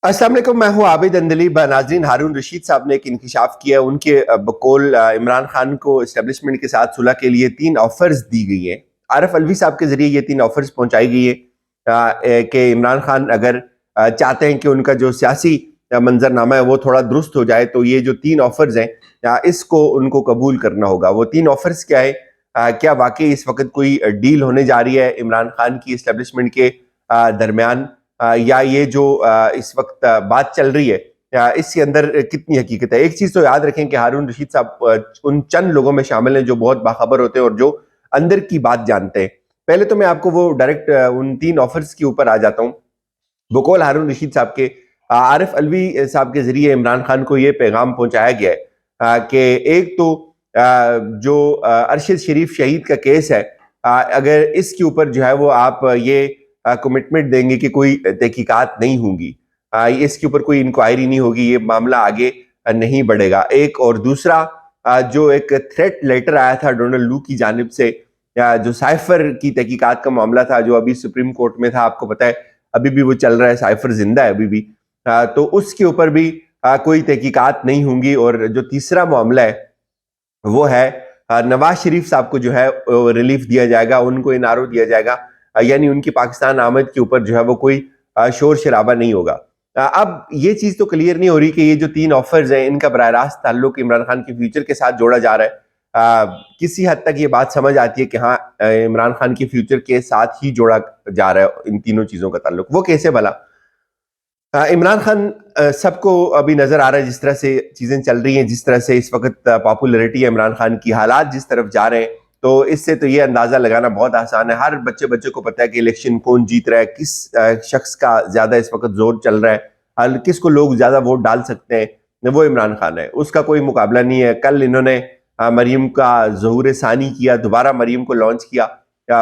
अस्सलाम वालेकुम, मैं हूँ आबिद अंदली। नाज़रीन, हारून रशीद साहब ने एक इंकशाफ किया है। उनके बकौल इमरान खान को इस्टेब्लिशमेंट के साथ सुलह के लिए 3 ऑफ़र्स दी गई हैं। आरिफ अलवी साहब के ज़रिए ये 3 ऑफ़र्स पहुँचाई गई है कि इमरान खान अगर चाहते हैं कि उनका जो सियासी मंज़रनामा है वो थोड़ा दुरुस्त हो जाए, तो ये जो 3 ऑफ़र्स हैं इसको उनको कबूल करना होगा। वो 3 ऑफ़र्स क्या है? क्या वाक़ई इस वक़्त कोई डील होने जा रही है इमरान खान की इस्टेब्लिशमेंट के दरमियान, या ये जो इस वक्त बात चल रही है इसके अंदर कितनी हकीकत है? एक चीज तो याद रखें कि हारून रशीद साहब उन चंद लोगों में शामिल हैं जो बहुत बाखबर होते हैं और जो अंदर की बात जानते हैं। पहले तो मैं आपको वो डायरेक्ट उन 3 ऑफर्स के ऊपर आ जाता हूँ। बकौल हारून रशीद साहब के आरिफ अलवी साहब के जरिए इमरान खान को ये पैगाम पहुंचाया गया है कि एक तो जो अरशद शरीफ शहीद का केस है, अगर इसके ऊपर जो है वो आप ये कमिटमेंट देंगे कि कोई तहकीकात नहीं होंगी, इसके ऊपर कोई इंक्वायरी नहीं होगी, ये मामला आगे नहीं बढ़ेगा। एक और दूसरा, जो एक थ्रेट लेटर आया था डोनाल्ड लू की जानिब से, जो साइफर की तहकीकात का मामला था जो अभी सुप्रीम कोर्ट में था, आपको पता है अभी भी वो चल रहा है, साइफर जिंदा है अभी भी। तो उसके ऊपर भी कोई तहकीकात नहीं होंगी। और जो तीसरा मामला है वो है नवाज शरीफ साहब को जो है रिलीफ दिया जाएगा, उनको इनारो दिया जाएगा, यानी उनकी पाकिस्तान आमद के ऊपर जो है वो कोई शोर शराबा नहीं होगा। अब ये चीज तो क्लियर नहीं हो रही कि ये जो 3 ऑफर्स हैं इनका बराह रास्त ताल्लुक इमरान खान के फ्यूचर के साथ जोड़ा जा रहा है। किसी हद तक ये बात समझ आती है कि हाँ, इमरान खान के फ्यूचर के साथ ही जोड़ा जा रहा है इन तीनों चीजों का ताल्लुक। वो कैसे भला? इमरान खान सबको अभी नजर आ रहा है जिस तरह से चीजें चल रही हैं, जिस तरह से इस वक्त पॉपुलैरिटी है इमरान खान की, हालात जिस तरफ जा रहे हैं, तो इससे तो ये अंदाजा लगाना बहुत आसान है। हर बच्चे बच्चे को पता है कि इलेक्शन कौन जीत रहा है, किस शख्स का ज्यादा इस वक्त जोर चल रहा है, किसको लोग ज्यादा वोट डाल सकते हैं, वो इमरान खान है, उसका कोई मुकाबला नहीं है। कल इन्होंने मरीम का ज़हूर सानी किया, दोबारा मरीम को लॉन्च किया,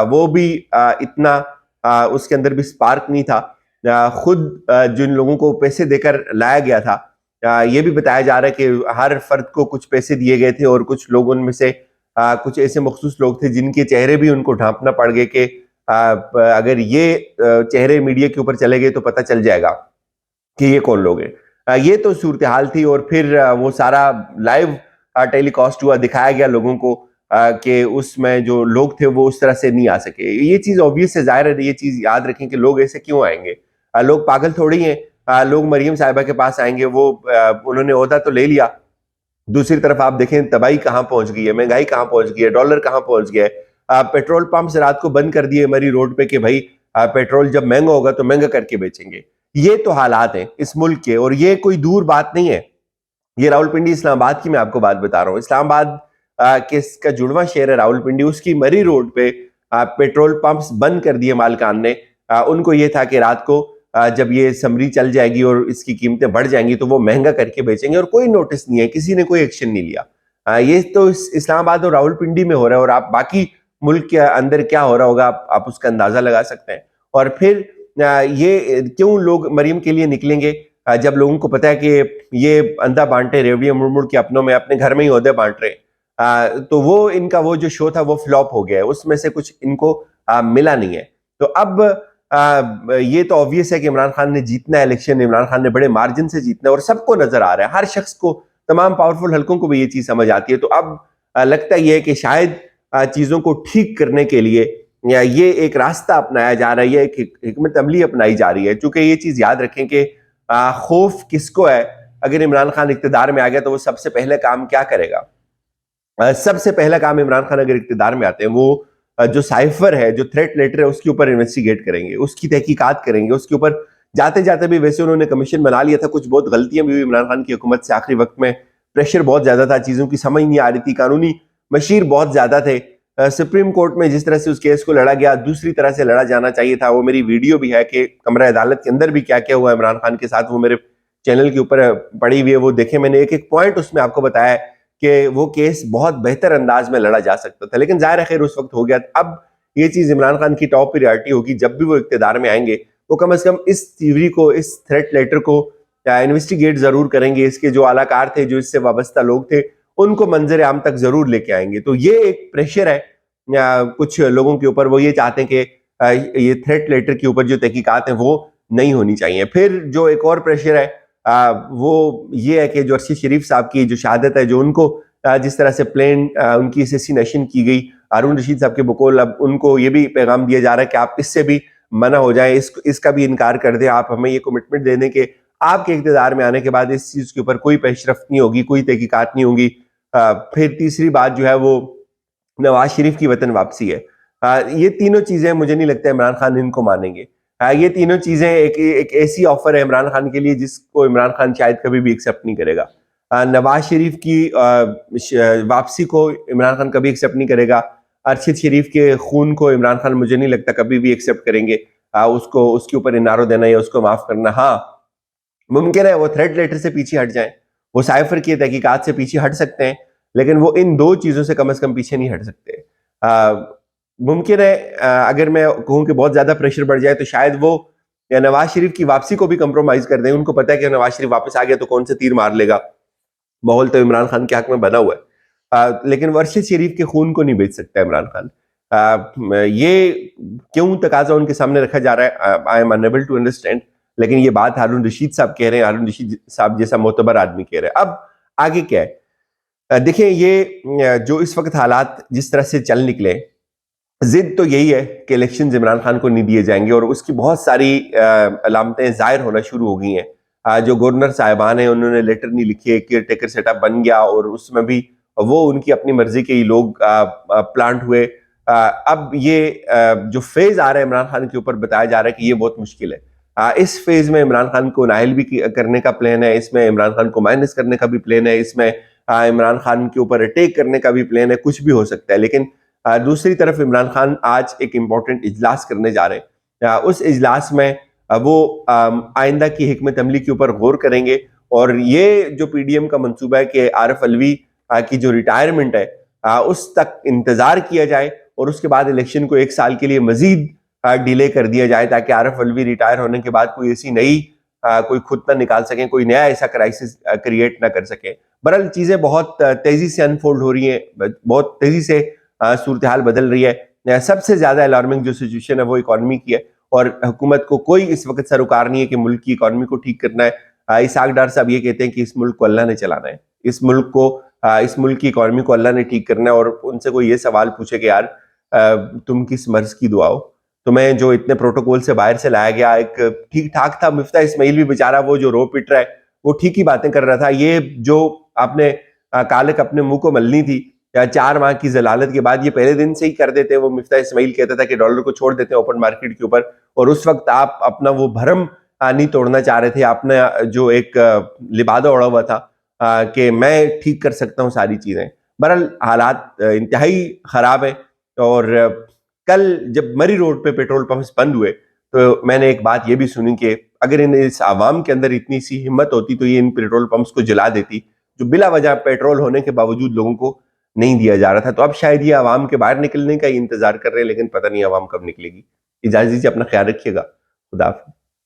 वो भी इतना उसके अंदर भी स्पार्क नहीं था। खुद जिन लोगों को पैसे देकर लाया गया था, ये भी बताया जा रहा है कि हर फर्द को कुछ पैसे दिए गए थे और कुछ लोग उनमें से कुछ ऐसे मखसूस लोग थे जिनके चेहरे भी उनको ढांपना पड़ गए कि अगर ये चेहरे मीडिया के ऊपर चले गए तो पता चल जाएगा कि ये कौन लोग हैं। ये तो सूरत हाल थी। और फिर वो सारा लाइव टेलीकास्ट हुआ, दिखाया गया लोगों को कि उसमें जो लोग थे वो उस तरह से नहीं आ सके। ये चीज ऑब्वियस है, जाहिर है, ये चीज याद रखें कि लोग ऐसे क्यों आएंगे। लोग पागल थोड़ी हैं। लोग मरियम साहिबा के पास आएंगे, वो उन्होंने ओहदा तो ले लिया, दूसरी तरफ आप देखें तबाही कहां पहुंच गई है, महंगाई कहां पहुंच गई है, डॉलर कहां पहुंच गया है। पेट्रोल पंप रात को बंद कर दिए मरी रोड पे कि भाई पेट्रोल जब महंगा होगा तो महंगा करके बेचेंगे। ये तो हालात हैं इस मुल्क के, और ये कोई दूर बात नहीं है। ये रावलपिंडी इस्लामाबाद की मैं आपको बात बता रहा हूँ। इस्लामाबाद का जुड़वा शहर है रावलपिंडी, उसकी मरी रोड पे पेट्रोल पंप्स बंद कर दिए मालकान ने। उनको ये था कि रात को जब ये समरी चल जाएगी और इसकी कीमतें बढ़ जाएंगी तो वो महंगा करके बेचेंगे, और कोई नोटिस नहीं है, किसी ने कोई एक्शन नहीं लिया। ये तो इस्लामाबाद और रावलपिंडी में हो रहा है, और आप बाकी मुल्क के अंदर क्या हो रहा होगा आप उसका अंदाजा लगा सकते हैं। और फिर ये क्यों लोग मरियम के लिए निकलेंगे जब लोगों को पता है कि ये अंधा बांटे रेवड़ियां मुड़ मुड़ के अपनों में अपने घर में ही ओहदे बांट रहे हैं। तो वो इनका वो जो शो था वो फ्लॉप हो गया है, उसमें से कुछ इनको मिला नहीं है। तो अब ये तो ऑब्वियस है कि इमरान खान ने जीतना है इलेक्शन, इमरान खान ने बड़े मार्जिन से जीतना है, और सबको नजर आ रहा है, हर शख्स को, तमाम पावरफुल हलकों को भी ये चीज समझ आती है। तो अब लगता यह है कि शायद चीजों को ठीक करने के लिए या ये एक रास्ता अपनाया जा रहा है, ये एक हिकमत अमली अपनाई जा रही है। चूंकि ये चीज याद रखें कि खौफ किसको है, अगर इमरान खान इक्तदार में आ गया तो वो सबसे पहले काम क्या करेगा? सबसे पहला काम इमरान खान अगर इक्तदार में आते हैं, वो जो साइफर है, जो थ्रेट लेटर है, उसके ऊपर इन्वेस्टिगेट करेंगे, उसकी तहकीकात करेंगे, उसके ऊपर जाते जाते भी वैसे उन्होंने कमीशन बना लिया था, कुछ बहुत गलतियां भी हुई इमरान खान की हुकूमत से आखिरी वक्त में, प्रेशर बहुत ज्यादा था, चीजों की समझ नहीं आ रही थी, कानूनी मशीर बहुत ज्यादा थे। सुप्रीम कोर्ट में जिस तरह से उस केस को लड़ा गया, दूसरी तरह से लड़ा जाना चाहिए था। वो मेरी वीडियो भी है कि कमरा अदालत के अंदर भी क्या क्या हुआ इमरान खान के साथ, वो मेरे चैनल के ऊपर पड़ी हुई है, वो देखे। मैंने एक एक पॉइंट उसमें आपको बताया कि वो केस बहुत बेहतर अंदाज में लड़ा जा सकता था, लेकिन जाहिर है खैर उस वक्त हो गया। अब ये चीज इमरान खान की टॉप प्रायोरिटी होगी, जब भी वो इक्तदार में आएंगे वो कम से कम इस थ्योरी को, इस थ्रेट लेटर को इन्वेस्टिगेट जरूर करेंगे, इसके जो आलाकार थे, जो इससे वाबस्ता लोग थे, उनको मंजर आम तक जरूर लेके आएंगे। तो ये एक प्रेशर है कुछ लोगों के ऊपर, वो ये चाहते हैं कि ये थ्रेट लेटर के ऊपर जो तहकीकात हैं वो नहीं होनी चाहिए। फिर जो एक और प्रेशर है वो ये है कि जो अरशद शरीफ साहब की जो शहादत है, जो उनको जिस तरह से प्लेन उनकी असैसिनेशन की गई, हारून रशीद साहब के बकौल अब उनको ये भी पैगाम दिया जा रहा है कि आप इससे भी मना हो जाए, इसका भी इनकार कर दें, आप हमें ये कमिटमेंट दे दें कि आपके इक़्तिदार में आने के बाद इस चीज़ के ऊपर कोई पेशरफ्त नहीं होगी, कोई तहकीकात नहीं होगी। फिर तीसरी बात जो है वो नवाज शरीफ की वतन वापसी है। ये तीनों चीज़ें मुझे नहीं लगता इमरान खान इनको मानेंगे। ये तीनों चीज़ें एक ऐसी ऑफर है इमरान खान के लिए जिसको इमरान खान शायद कभी भी एक्सेप्ट नहीं करेगा। नवाज शरीफ की वापसी को इमरान खान कभी एक्सेप्ट नहीं करेगा। अरशद शरीफ के खून को इमरान खान मुझे नहीं लगता कभी भी एक्सेप्ट करेंगे। उसको उसके ऊपर इनारो देना या उसको माफ करना, हाँ मुमकिन है वो थ्रेड लेटर से पीछे हट जाएं, वो साइफर की तहकीकात से पीछे हट सकते हैं, लेकिन वो इन दो चीज़ों से कम पीछे नहीं हट सकते। मुमकिन है अगर मैं कहूँ कि बहुत ज़्यादा प्रेशर बढ़ जाए तो शायद वो या नवाज शरीफ की वापसी को भी कंप्रोमाइज़ कर दें। उनको पता है कि नवाज शरीफ वापस आ गया तो कौन से तीर मार लेगा, माहौल तो इमरान खान के हक में बना हुआ है। लेकिन वो अरशद शरीफ के खून को नहीं बेच सकता इमरान खान। ये क्यों तकाजा उनके सामने रखा जा रहा है, I am unable to understand. लेकिन ये बात हारून रशीद साहब कह रहे हैं, हारून रशीद साहब जैसा मोतबर आदमी कह रहे हैं। अब आगे क्या है, देखिए ये जो इस वक्त हालात जिस तरह से चल निकले, जिद तो यही है कि इलेक्शन इमरान खान को नहीं दिए जाएंगे और उसकी बहुत सारी अलामतें जाहिर होना शुरू हो गई हैं। जो गवर्नर साहिबान हैं उन्होंने लेटर नहीं लिखे, केयर टेकर सेटअप बन गया और उसमें भी वो उनकी अपनी मर्जी के ही लोग प्लांट हुए। अब ये जो फेज आ रहा है इमरान खान के ऊपर बताया जा रहा है कि ये बहुत मुश्किल है। इस फेज में इमरान खान को नाइल भी करने का प्लान है, इसमें इमरान खान को माइनस करने का भी प्लान है, इसमें इमरान खान के ऊपर अटैक करने का भी प्लान है, कुछ भी हो सकता है। लेकिन दूसरी तरफ इमरान खान आज एक इम्पोर्टेंट इजलास करने जा रहे हैं। उस इजलास में वो आइंदा की हिकमत अमली के ऊपर गौर करेंगे और ये जो पीडीएम का मंसूबा है कि आरिफ अलवी की जो रिटायरमेंट है उस तक इंतजार किया जाए और उसके बाद इलेक्शन को 1 साल के लिए मजीद डिले कर दिया जाए ताकि आरिफ अलवी रिटायर होने के बाद कोई ऐसी नई कोई खुद ना निकाल सकें, कोई नया ऐसा क्राइसिस क्रिएट ना कर सके। बहरहाल चीजें बहुत तेजी से अनफोल्ड हो रही हैं, बहुत तेजी से सूरत हाल बदल रही है। सबसे ज्यादा अलार्मिंग जो सिचुएशन है वो इकॉनमी की है और हुकूमत को कोई इस वक्त सरोकार नहीं है कि मुल्क की इकॉनमी को ठीक करना है। इसाक डार साहब ये कहते हैं कि इस मुल्क को अल्लाह ने चलाना है, इस मुल्क की इकॉनमी को अल्लाह ने ठीक करना है। और उनसे कोई ये सवाल पूछे कि यार तुम किस मर्ज की दुआ हो, तुम्हें जो इतने प्रोटोकॉल से बाहर से लाया गया एक ठीक ठाक था। मिफ्ता इस्माइल भी बेचारा वो जो रो पिट रहा है वो ठीक ही बातें कर रहा था। ये जो आपने कालक अपने मुंह को मलनी थी या 4 माह की जलालत के बाद ये पहले दिन से ही कर देते। वो मिफ्ता इस्माइल कहता था कि डॉलर को छोड़ देते हैं ओपन मार्केट के ऊपर और उस वक्त आप अपना वो भरम नहीं तोड़ना चाह रहे थे। आपने जो एक लिबादा ओढ़ा हुआ था कि मैं ठीक कर सकता हूँ सारी चीजें। बहरहाल हालात इंतहाई खराब है और कल जब मरी रोड पे पेट्रोल पंप्स बंद हुए तो मैंने एक बात ये भी सुनी कि अगर इस आवाम के अंदर इतनी सी हिम्मत होती तो ये इन पेट्रोल पंप्स को जला देती जो बिला वजह पेट्रोल होने के बावजूद लोगों को नहीं दिया जा रहा था। तो अब शायद ये आवाम के बाहर निकलने का ही इंतजार कर रहे हैं, लेकिन पता नहीं आवाम कब निकलेगी। इजाजत दीजिए, अपना ख्याल रखिएगा। खुदा हाफिज़।